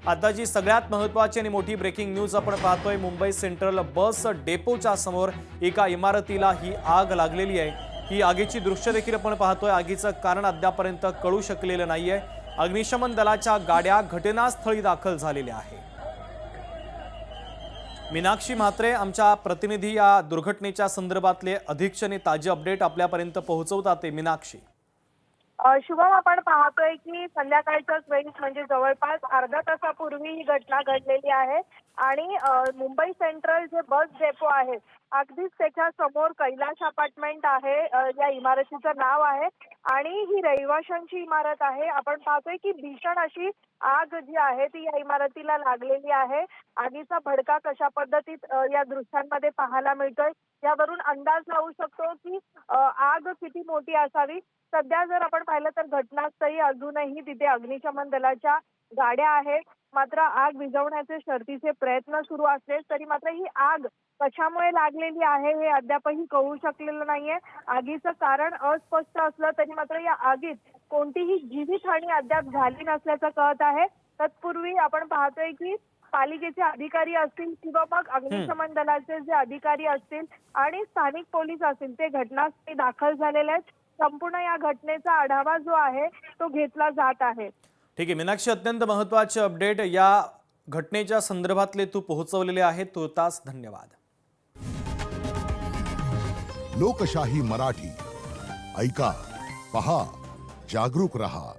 आता जी सगळ्यात महत्त्वाची आणि मोठी ब्रेकिंग न्यूज आपण पाहतोय, मुंबई सेंट्रल बस डेपोच्या समोर एका इमारतीला ही आग लागलेली आहे। ही आगीची दृश्य देखील आपण पाहतोय। आगीचं कारण अद्यापर्यंत कळू शकलेलं नाहीये। अग्निशमन दलाच्या गाड्या घटनास्थळी दाखल झालेल्या आहेत। मीनाक्षी म्हात्रे आमच्या प्रतिनिधी या दुर्घटनेच्या संदर्भातले अधिकचे आणि ताजे अपडेट आपल्यापर्यंत पोहोचवतात। मीनाक्षी, शुभम, आपण पाहतोय की संध्याकाळच्याच वेळी म्हणजे जवळपास अर्धा तासापूर्वी ही घटना घडलेली आहे आणि मुंबई सेंट्रल जे बस डेपो आहे अगदीच त्याच्या समोर कैलाश अपार्टमेंट आहे, या इमारतीचं नाव आहे आणि ही रहिवाशांची इमारत आहे। आपण पाहतोय की भीषण अशी आग जी आहे ती या इमारतीला लागलेली आहे। आगीचा भडका कशा पद्धतीत या दृश्यांमध्ये पाहायला मिळतोय यावरून अंदाज लावू शकतो की आग किती मोठी असावी। सध्या जर आपण पाहिलं तर घटनास्थळी अजूनही तिथे अग्निशमन दलाच्या गाड्या आहेत, मात्र आग विझवण्याचे शर्थीचे प्रयत्न सुरू असले तरी मात्र ही आग कशामुळे लागलेली आहे हे अद्यापही कळू शकलेलं नाहीये। आगीचं कारण अस्पष्ट असलं तरी मात्र या आगीत कोणतीही जीवितहानी अद्याप झाली नसल्याचं कळत आहे। तत्पूर्वी आपण पाहतोय की पालिकेचे अधिकारी असतील किंवा मग अग्निशमन दलाचे जे अधिकारी असतील आणि स्थानिक पोलीस असतील ते घटनास्थळी दाखल झालेले आहेत। संपूर्ण या घटनेचा आढावा जो आहे तो घेतला जात आहे। ठीक आहे मीनाक्षी, अत्यंत महत्त्वाचे अपडेट या घटनेच्या संदर्भातले तू पोहोचवलेले आहेत, तुर्तास धन्यवाद। लोकशाही मराठी ऐका, पहा, जागरूक रहा।